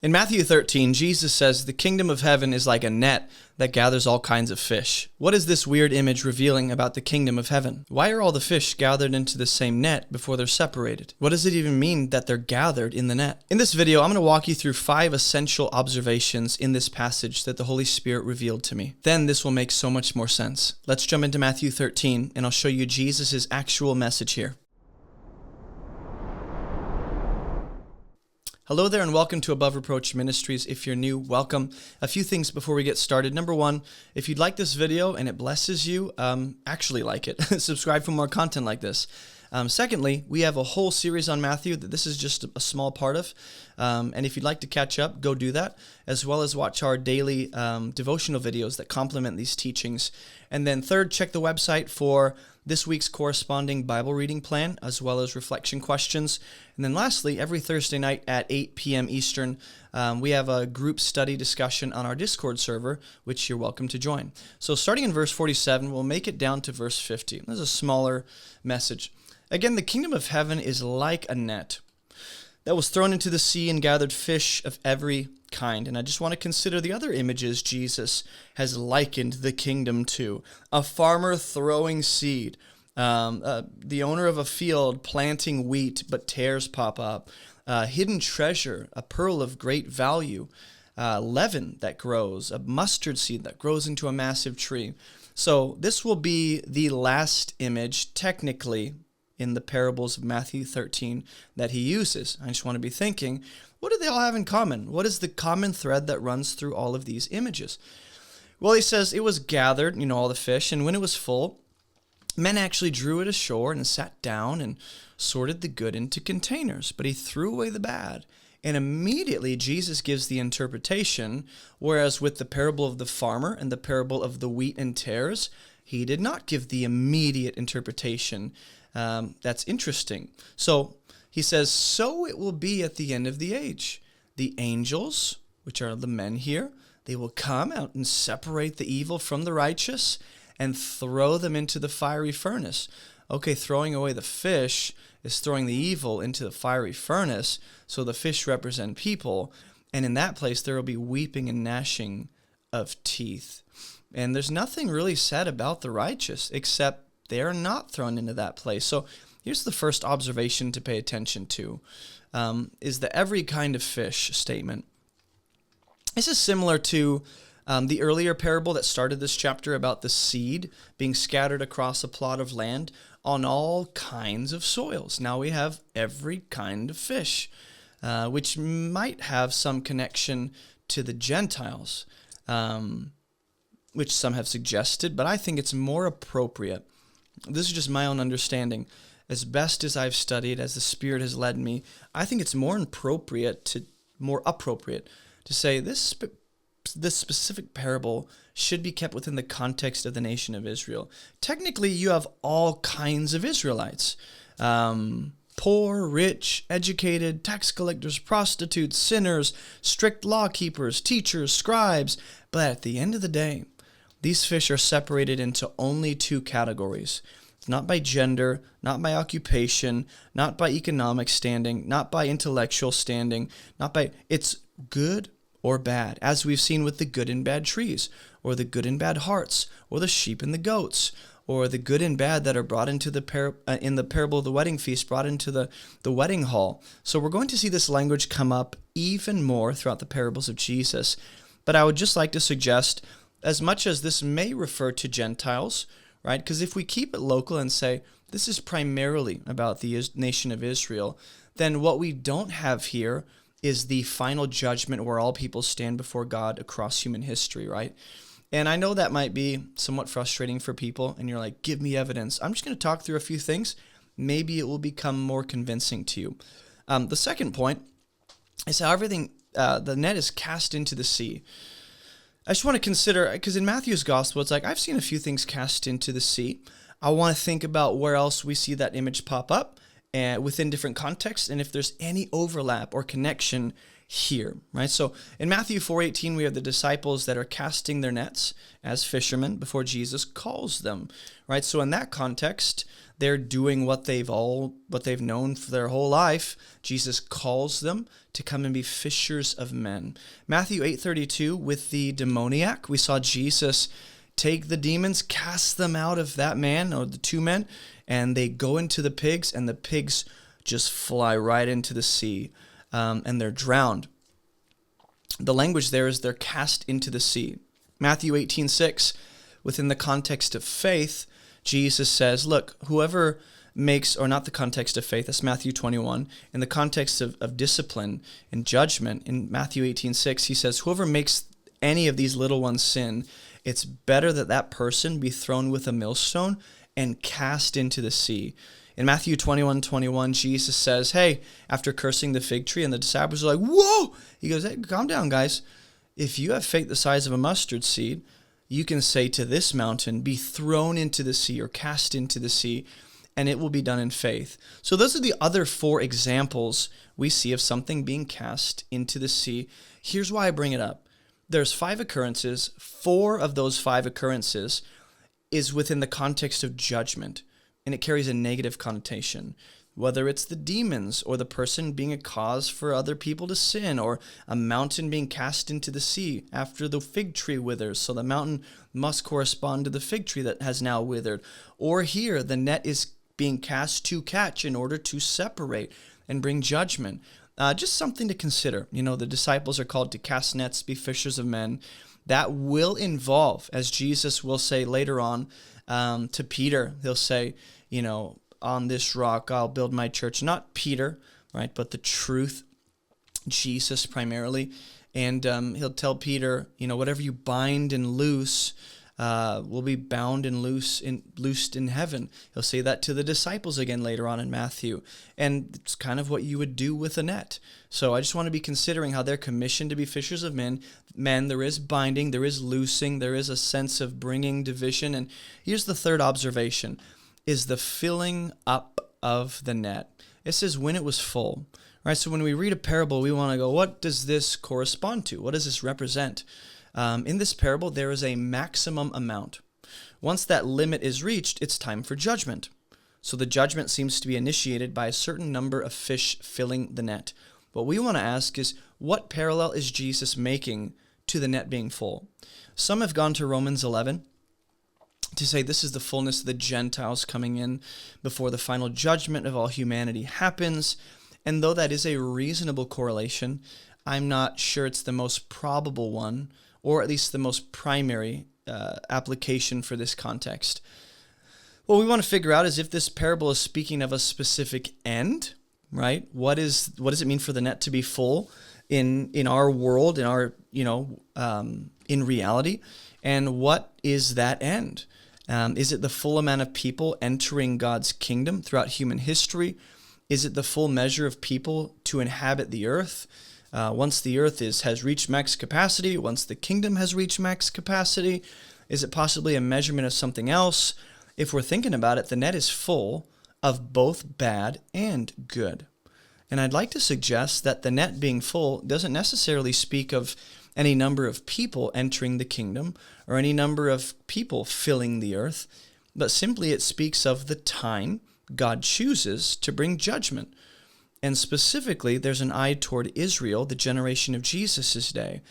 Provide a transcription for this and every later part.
In Matthew 13, Jesus says, "The kingdom of heaven is like a net that gathers all kinds of fish." What is this weird image revealing about the kingdom of heaven? Why are all the fish gathered into the same net before they're separated? What does it even mean that they're gathered in the net? In this video, I'm going to walk you through 5 essential observations in this passage that the Holy Spirit revealed to me. Then this will make so much more sense. Let's jump into Matthew 13, and I'll show you Jesus' actual message here. Hello there and welcome to Above Reproach Ministries. If you're new, welcome. A few things before we get started. Number one, if you'd like this video and it blesses you, actually like it. Subscribe for more content like this. Secondly, we have a whole series on Matthew that this is just a small part of. And if you'd like to catch up, go do that, as well as watch our daily devotional videos that complement these teachings. And then third, check the website for this week's corresponding Bible reading plan, as well as reflection questions. And then lastly, every Thursday night at 8 p.m. Eastern, we have a group study discussion on our Discord server, which you're welcome to join. So starting in verse 47, we'll make it down to verse 50. This is a smaller message. Again, the kingdom of heaven is like a net that was thrown into the sea and gathered fish of every kind. And I just want to consider the other images Jesus has likened the kingdom to. A farmer throwing seed, the owner of a field planting wheat, but tares pop up, hidden treasure, a pearl of great value, leaven that grows, a mustard seed that grows into a massive tree. So this will be the last image, technically, in the parables of Matthew 13 that he uses. I just want to be thinking, what do they all have in common? What is the common thread that runs through all of these images? Well, he says it was gathered, all the fish, and when it was full, men actually drew it ashore and sat down and sorted the good into containers, but he threw away the bad. And immediately Jesus gives the interpretation, whereas with the parable of the farmer and the parable of the wheat and tares, he did not give the immediate interpretation. That's interesting. So he says, so it will be at the end of the age. The angels, which are the men here, they will come out and separate the evil from the righteous and throw them into the fiery furnace. Okay, throwing away the fish is throwing the evil into the fiery furnace. So the fish represent people. And in that place, there will be weeping and gnashing of teeth. And there's nothing really said about the righteous except they are not thrown into that place. So here's the first observation to pay attention to, is the every kind of fish statement. This is similar to the earlier parable that started this chapter about the seed being scattered across a plot of land on all kinds of soils. Now we have every kind of fish, which might have some connection to the Gentiles, which some have suggested, but I think it's more appropriate. This is just my own understanding. As best as I've studied, as the Spirit has led me, I think it's more appropriate to say this specific parable should be kept within the context of the nation of Israel. Technically, you have all kinds of Israelites. Poor, rich, educated, tax collectors, prostitutes, sinners, strict law keepers, teachers, scribes. But at the end of the day, these fish are separated into only 2 categories. Not by gender, not by occupation, not by economic standing, not by intellectual standing, it's good or bad, as we've seen with the good and bad trees, or the good and bad hearts, or the sheep and the goats, or the good and bad that are brought into in the parable of the wedding feast, brought into the wedding hall. So we're going to see this language come up even more throughout the parables of Jesus. But I would just like to suggest, as much as this may refer to Gentiles, right? Because if we keep it local and say, this is primarily about the nation of Israel, then what we don't have here is the final judgment where all people stand before God across human history, right? And I know that might be somewhat frustrating for people, and you're like, give me evidence. I'm just going to talk through a few things. Maybe it will become more convincing to you. The second point is how the net is cast into the sea. I just want to consider, because in Matthew's gospel, it's like, I've seen a few things cast into the sea. I want to think about where else we see that image pop up and within different contexts, and if there's any overlap or connection here, right? So in Matthew 4:18, we have the disciples that are casting their nets as fishermen before Jesus calls them, right? So in that context, they're doing what they've known for their whole life. Jesus calls them to come and be fishers of men. Matthew 8:32, with the demoniac, we saw Jesus take the demons, cast them out of that man or the two men, and they go into the pigs, and the pigs just fly right into the sea, and they're drowned. The language there is they're cast into the sea. Matthew 18:6, within the context of faith, Jesus says, look, whoever makes, or not the context of faith, that's Matthew 21. In the context of discipline and judgment, in Matthew 18:6, he says, whoever makes any of these little ones sin, it's better that that person be thrown with a millstone and cast into the sea. In Matthew 21:21, Jesus says, hey, after cursing the fig tree, and the disciples are like, whoa! He goes, hey, calm down, guys. If you have faith the size of a mustard seed, you can say to this mountain, be thrown into the sea or cast into the sea, and it will be done in faith. So those are the other 4 examples we see of something being cast into the sea. Here's why I bring it up. There's 5 occurrences. 4 of those 5 occurrences is within the context of judgment, and it carries a negative connotation. Whether it's the demons or the person being a cause for other people to sin, or a mountain being cast into the sea after the fig tree withers, so the mountain must correspond to the fig tree that has now withered. Or here, the net is being cast to catch in order to separate and bring judgment. Just something to consider. You know, the disciples are called to cast nets, be fishers of men. That will involve, as Jesus will say later on to Peter, he'll say, you know, on this rock I'll build my church. Not Peter, right, but the truth, Jesus primarily. And he'll tell Peter, you know, whatever you bind and loose will be bound and loosed in heaven. He'll say that to the disciples again later on in Matthew. And it's kind of what you would do with a net. So I just want to be considering how they're commissioned to be fishers of men. There is binding, there is loosing, there is a sense of bringing division. And here's the third observation, is the filling up of the net. It says when it was full. Right? So when we read a parable, we want to go, what does this correspond to? What does this represent? In this parable, there is a maximum amount. Once that limit is reached, it's time for judgment. So the judgment seems to be initiated by a certain number of fish filling the net. What we want to ask is, what parallel is Jesus making to the net being full? Some have gone to Romans 11 to say this is the fullness of the Gentiles coming in before the final judgment of all humanity happens. And though that is a reasonable correlation, I'm not sure it's the most probable one, or at least the most primary application for this context. What we want to figure out is if this parable is speaking of a specific end, right? What does it mean for the net to be full in our world, in our in reality, and what is that end? Is it the full amount of people entering God's kingdom throughout human history? Is it the full measure of people to inhabit the earth? Once the earth has reached max capacity, once the kingdom has reached max capacity, is it possibly a measurement of something else? If we're thinking about it, the net is full of both bad and good. And I'd like to suggest that the net being full doesn't necessarily speak of any number of people entering the kingdom or any number of people filling the earth, but simply it speaks of the time God chooses to bring judgment. And specifically, there's an eye toward Israel, the generation of Jesus' day.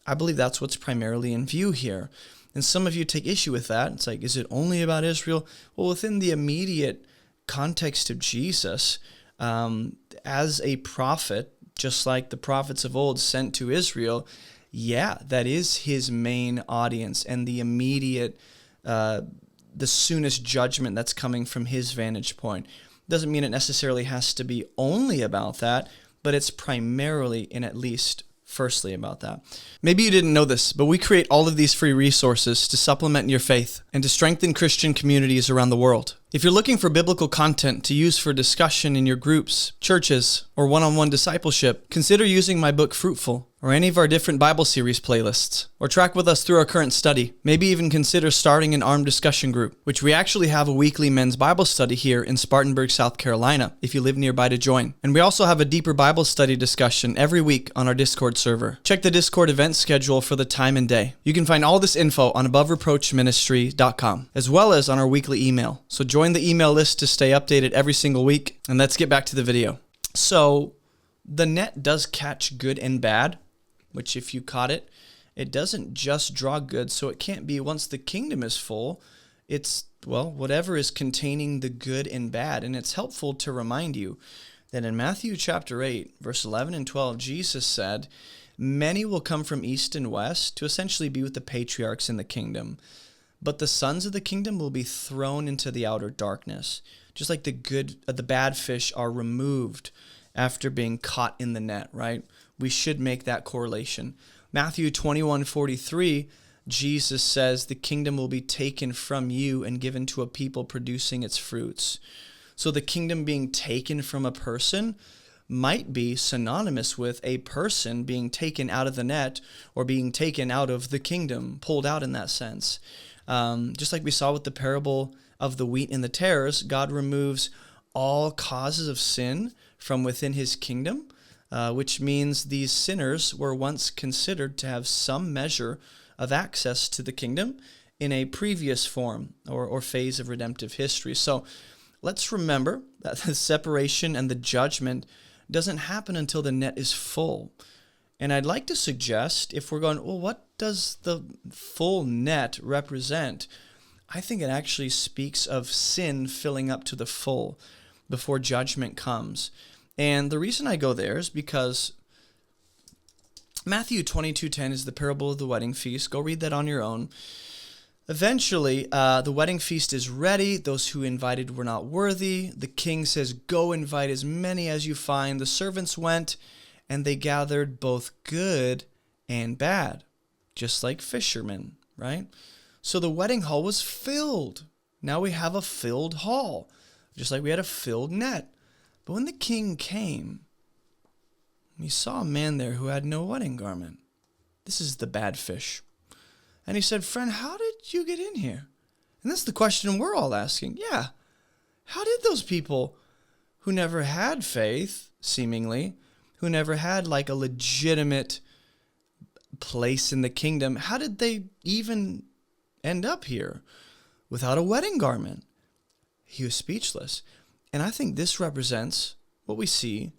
I believe that's what's primarily in view here. And some of you take issue with that. It's like, is it only about Israel? Well, within the immediate context of Jesus, as a prophet, just like the prophets of old sent to Israel, yeah, that is his main audience and the immediate, the soonest judgment that's coming from his vantage point. Doesn't mean it necessarily has to be only about that, but it's primarily and at least firstly about that. Maybe you didn't know this, but we create all of these free resources to supplement your faith and to strengthen Christian communities around the world. If you're looking for biblical content to use for discussion in your groups, churches, or one-on-one discipleship, consider using my book Fruitful, or any of our different Bible series playlists, or track with us through our current study. Maybe even consider starting an ARM discussion group, which we actually have a weekly men's Bible study here in Spartanburg, South Carolina, if you live nearby to join. And we also have a deeper Bible study discussion every week on our Discord server. Check the Discord event schedule for the time and day. You can find all this info on abovereproachministry.com, as well as on our weekly email. So join the email list to stay updated every single week, and let's get back to the video. So, the net does catch good and bad, which if you caught it, it doesn't just draw good, so it can't be once the kingdom is full, it's, well, whatever is containing the good and bad. And it's helpful to remind you that in Matthew chapter 8, verse 11 and 12, Jesus said, "Many will come from east and west to essentially be with the patriarchs in the kingdom, but the sons of the kingdom will be thrown into the outer darkness." Just like the bad fish are removed after being caught in the net, right? We should make that correlation. Matthew 21:43, Jesus says, "The kingdom will be taken from you and given to a people producing its fruits." So the kingdom being taken from a person might be synonymous with a person being taken out of the net or being taken out of the kingdom, pulled out in that sense. Just like we saw with the parable of the wheat and the tares, God removes all causes of sin from within his kingdom, which means these sinners were once considered to have some measure of access to the kingdom in a previous form or phase of redemptive history. So let's remember that the separation and the judgment doesn't happen until the net is full. And I'd like to suggest, if we're going, well, what does the full net represent? I think it actually speaks of sin filling up to the full before judgment comes. And the reason I go there is because Matthew 22:10 is the parable of the wedding feast. Go read that on your own. Eventually, the wedding feast is ready. Those who invited were not worthy. The king says, "Go invite as many as you find." The servants went, and they gathered both good and bad, just like fishermen, right? So the wedding hall was filled. Now we have a filled hall, just like we had a filled net. But when the king came, he saw a man there who had no wedding garment. This is the bad fish. And he said, "Friend, how did you get in here?" And that's the question we're all asking. Yeah, how did those people who never had faith, seemingly, who never had like a legitimate place in the kingdom, how did they even end up here without a wedding garment? He was speechless. And I think this represents what we see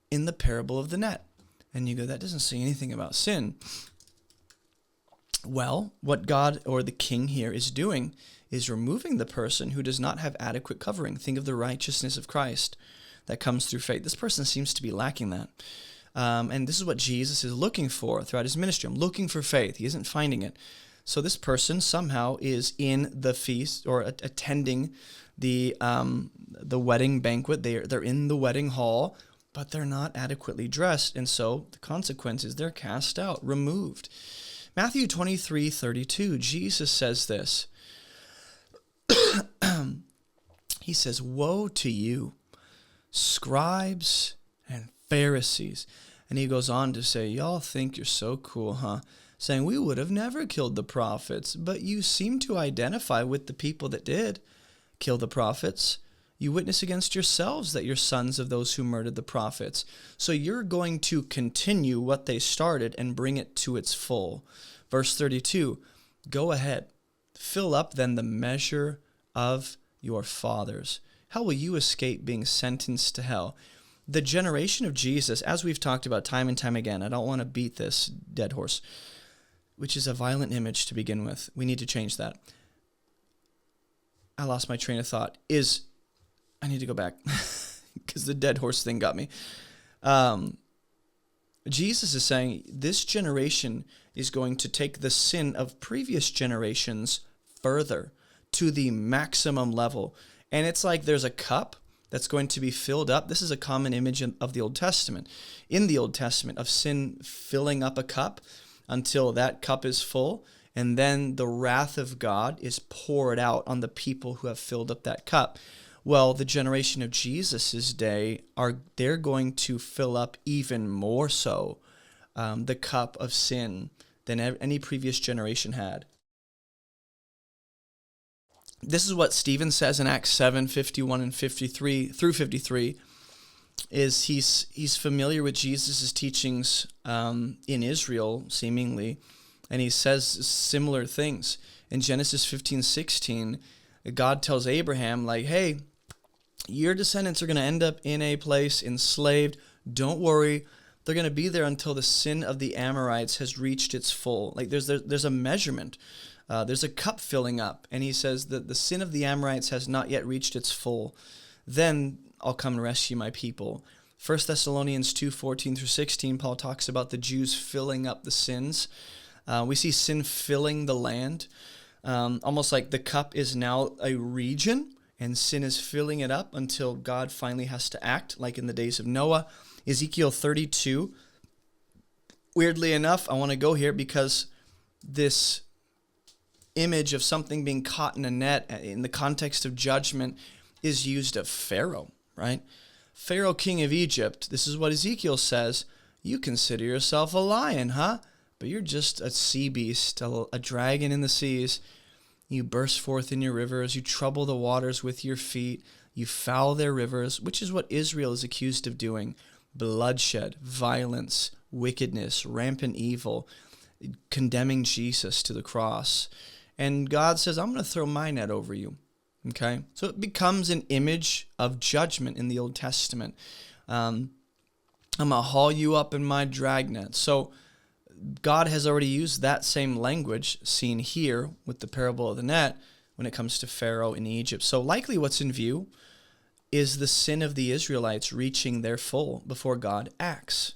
in the parable of the net. And you go, that doesn't say anything about sin. Well, what God or the king here is doing is removing the person who does not have adequate covering. Think of the righteousness of Christ that comes through faith. This person seems to be lacking that. And this is what Jesus is looking for throughout his ministry. I'm looking for faith. He isn't finding it. So this person somehow is in the feast or attending the wedding banquet. They're in the wedding hall, but they're not adequately dressed. And so the consequence is they're cast out, removed. Matthew 23:32, Jesus says this. He says, "Woe to you, scribes and Pharisees." And he goes on to say, "Y'all think you're so cool, huh? Saying we would have never killed the prophets, but you seem to identify with the people that did kill the prophets. You witness against yourselves that you're sons of those who murdered the prophets. So you're going to continue what they started and bring it to its full." Verse 32, "Go ahead, fill up then the measure of your fathers. How will you escape being sentenced to hell?" The generation of Jesus, as we've talked about time and time again, I don't want to beat this dead horse, which is a violent image to begin with. We need to change that. I lost my train of thought. I need to go back because the dead horse thing got me. Jesus is saying this generation is going to take the sin of previous generations further to the maximum level. And it's like there's a cup that's going to be filled up. This is a common image of the Old Testament. In the Old Testament, of sin filling up a cup until that cup is full. and then the wrath of God is poured out on the people who have filled up that cup. Well, the generation of Jesus' day, they're going to fill up even more so the cup of sin than any previous generation had. This is what Stephen says in Acts 7:51 and 53 through 53. Is he's familiar with Jesus' teachings in Israel, seemingly, and he says similar things. In Genesis 15:16, God tells Abraham, like, hey, your descendants are going to end up in a place enslaved. Don't worry. They're going to be there until the sin of the Amorites has reached its full. Like there's a measurement. There's a cup filling up. And he says that the sin of the Amorites has not yet reached its full. Then I'll come and rescue my people. 1 Thessalonians 2:14 through 16, Paul talks about the Jews filling up the sins. We see sin filling the land, almost like the cup is now a region, and sin is filling it up until God finally has to act, like in the days of Noah. Ezekiel 32, weirdly enough, I want to go here because this image of something being caught in a net in the context of judgment is used of Pharaoh, right? Pharaoh, king of Egypt, this is what Ezekiel says, you consider yourself a lion, huh? But you're just a sea beast, a dragon in the seas. You burst forth in your rivers, you trouble the waters with your feet, you foul their rivers, which is what Israel is accused of doing. Bloodshed, violence, wickedness, rampant evil, condemning Jesus to the cross. And God says, I'm going to throw my net over you. Okay? So it becomes an image of judgment in the Old Testament. I'm going to haul you up in my dragnet. So God has already used that same language seen here with the parable of the net when it comes to Pharaoh in Egypt. So likely what's in view is the sin of the Israelites reaching their full before God acts,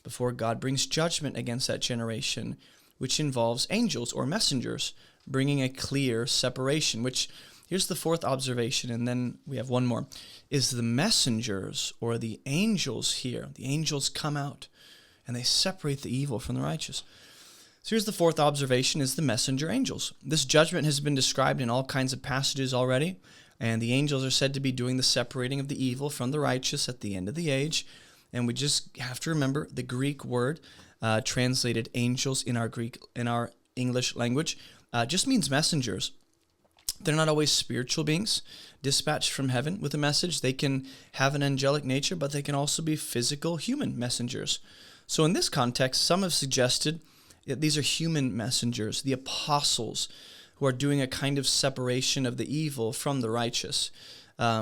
before God brings judgment against that generation, which involves angels or messengers bringing a clear separation, which, here's the fourth observation, and then we have one more, is the messengers or the angels here. The angels come out and they separate the evil from the righteous. So here's the fourth observation, is the messenger angels. This judgment has been described in all kinds of passages already, and the angels are said to be doing the separating of the evil from the righteous at the end of the age. And we just have to remember the Greek word translated angels in our English language just means messengers. They're not always spiritual beings dispatched from heaven with a message. They can have an angelic nature, but they can also be physical human messengers. So in this context, some have suggested that these are human messengers, the apostles, who are doing a kind of separation of the evil from the righteous.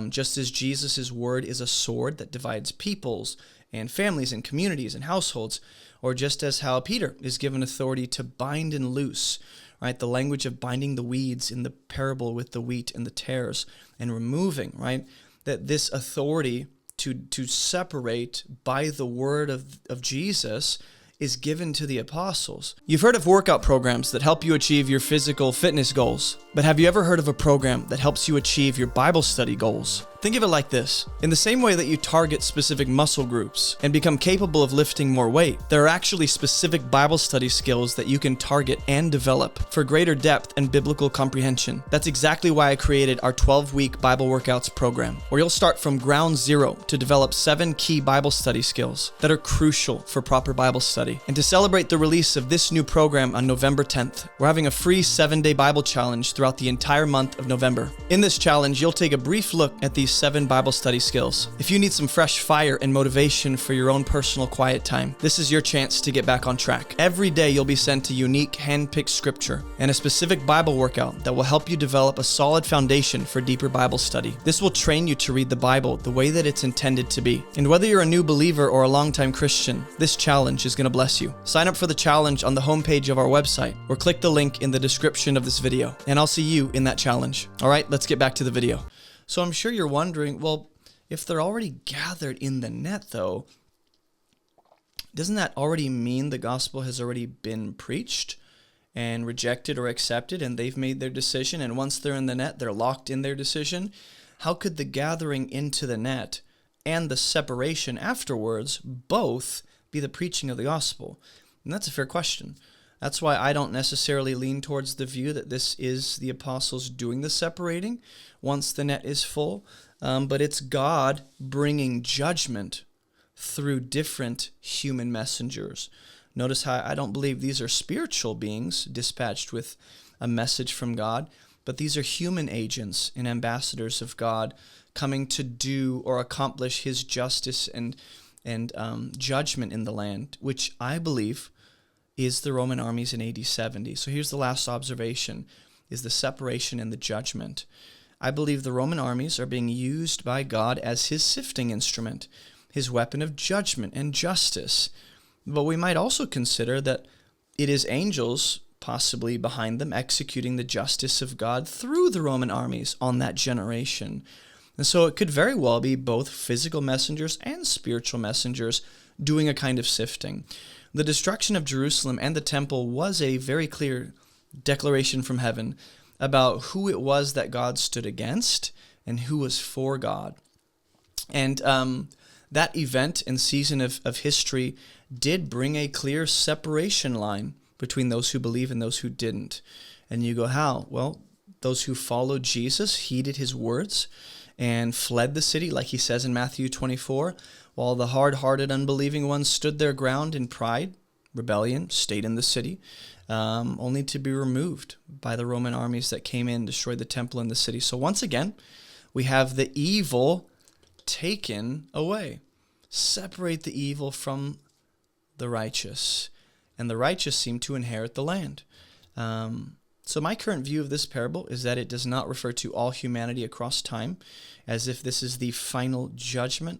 Just as Jesus' word is a sword that divides peoples and families and communities and households, or just as how Peter is given authority to bind and loose, right? The language of binding the weeds in the parable with the wheat and the tares and removing, right? That this authority to separate by the word of Jesus is given to the apostles. You've heard of workout programs that help you achieve your physical fitness goals, but have you ever heard of a program that helps you achieve your Bible study goals? Think of it like this. In the same way that you target specific muscle groups and become capable of lifting more weight, there are actually specific Bible study skills that you can target and develop for greater depth and biblical comprehension. That's exactly why I created our 12-week Bible Workouts program, where you'll start from ground zero to develop 7 key Bible study skills that are crucial for proper Bible study. And to celebrate the release of this new program on November 10th, we're having a free 7-day Bible challenge throughout the entire month of November. In this challenge, you'll take a brief look at these 7 Bible study skills. If you need some fresh fire and motivation for your own personal quiet time, this is your chance to get back on track. Every day you'll be sent a unique hand-picked scripture and a specific Bible workout that will help you develop a solid foundation for deeper Bible study. This will train you to read the Bible the way that it's intended to be. And whether you're a new believer or a longtime Christian, this challenge is going to bless you. Sign up for the challenge on the homepage of our website or click the link in the description of this video, and I'll see you in that challenge. All right, let's get back to the video. So I'm sure you're wondering, well, if they're already gathered in the net, though, doesn't that already mean the gospel has already been preached and rejected or accepted, and they've made their decision, and once they're in the net, they're locked in their decision? How could the gathering into the net and the separation afterwards both be the preaching of the gospel? And that's a fair question. That's why I don't necessarily lean towards the view that this is the apostles doing the separating once the net is full, but it's God bringing judgment through different human messengers. Notice how I don't believe these are spiritual beings dispatched with a message from God, but these are human agents and ambassadors of God coming to do or accomplish his justice and judgment in the land, which I believe is the Roman armies in AD 70. So here's the last observation, is the separation and the judgment. I believe the Roman armies are being used by God as his sifting instrument, his weapon of judgment and justice. But we might also consider that it is angels possibly behind them executing the justice of God through the Roman armies on that generation. And so it could very well be both physical messengers and spiritual messengers doing a kind of sifting. The destruction of Jerusalem and the temple was a very clear declaration from heaven about who it was that God stood against and who was for God. And that event and season of history did bring a clear separation line between those who believe and those who didn't. And you go, how? Well, those who followed Jesus heeded his words and fled the city, like he says in Matthew 24, while the hard-hearted, unbelieving ones stood their ground in pride, rebellion, stayed in the city, only to be removed by the Roman armies that came in, destroyed the temple and the city. So once again, we have the evil taken away. Separate the evil from the righteous, and the righteous seem to inherit the land. So my current view of this parable is that it does not refer to all humanity across time, as if this is the final judgment,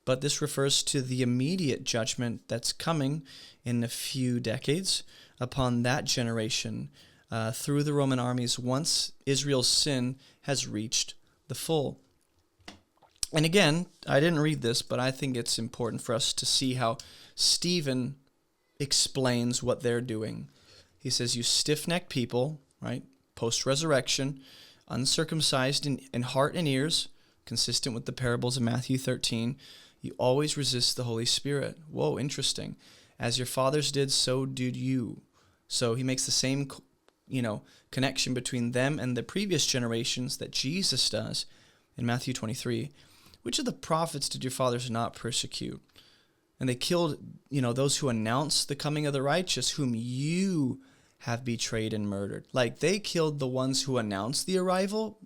but this refers to the immediate judgment that's coming in a few decades upon that generation through the Roman armies once Israel's sin has reached the full. And again, I didn't read this, but I think it's important for us to see how Stephen explains what they're doing. He says, you stiff-necked people, right, post-resurrection, uncircumcised in heart and ears, consistent with the parables of Matthew 13, you always resist the Holy Spirit. Whoa, interesting. As your fathers did, so did you. So he makes the same, connection between them and the previous generations that Jesus does in Matthew 23. Which of the prophets did your fathers not persecute? And they killed, those who announced the coming of the righteous, whom you have betrayed and murdered. Like, they killed the ones who announced the arrival,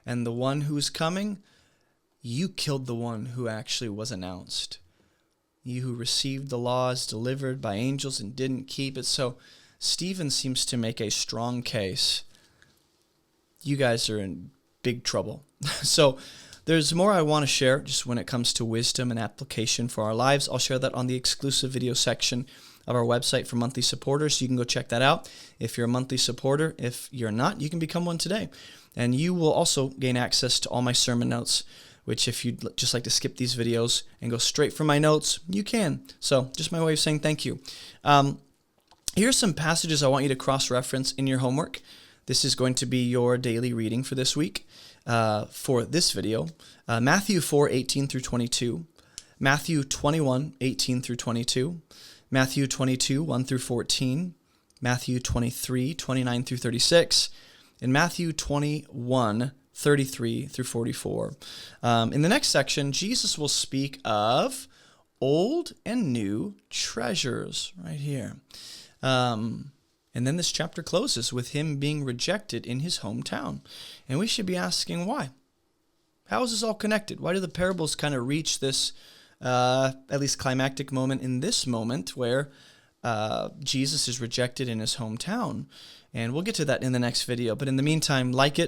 and the one who's coming, you killed the one who actually was announced. You who received the laws delivered by angels and didn't keep it. So Stephen seems to make a strong case. You guys are in big trouble. So there's more I want to share just when it comes to wisdom and application for our lives. I'll share that on the exclusive video section of our website for monthly supporters. You can go check that out if you're a monthly supporter. If you're not, you can become one today. And you will also gain access to all my sermon notes, which if you'd just like to skip these videos and go straight from my notes, you can. So just my way of saying thank you. Here's some passages I want you to cross-reference in your homework. This is going to be your daily reading for this week. For this video, Matthew 4:18 through 22, Matthew 21:18 through 22, Matthew 22:1 through 14, Matthew 23:29 through 36, and Matthew 21:33 through 44. In the next section, Jesus will speak of old and new treasures right here. And then this chapter closes with him being rejected in his hometown. And we should be asking why. How is this all connected? Why do the parables kind of reach this, at least climactic moment in this moment where Jesus is rejected in his hometown? And we'll get to that in the next video. But in the meantime, like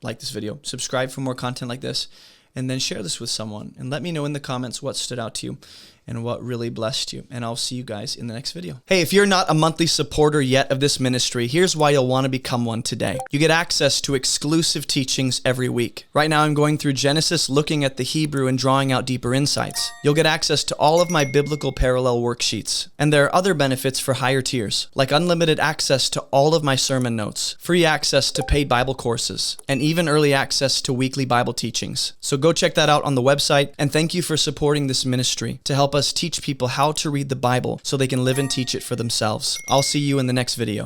this video, subscribe for more content like this, and then share this with someone. And let me know in the comments what stood out to you and what really blessed you. And I'll see you guys in the next video. Hey, if you're not a monthly supporter yet of this ministry, here's why you'll want to become one today. You get access to exclusive teachings every week. Right now, I'm going through Genesis, looking at the Hebrew and drawing out deeper insights. You'll get access to all of my biblical parallel worksheets. And there are other benefits for higher tiers, like unlimited access to all of my sermon notes, free access to paid Bible courses, and even early access to weekly Bible teachings. So go check that out on the website. And thank you for supporting this ministry to help us us teach people how to read the Bible so they can live and teach it for themselves. I'll see you in the next video.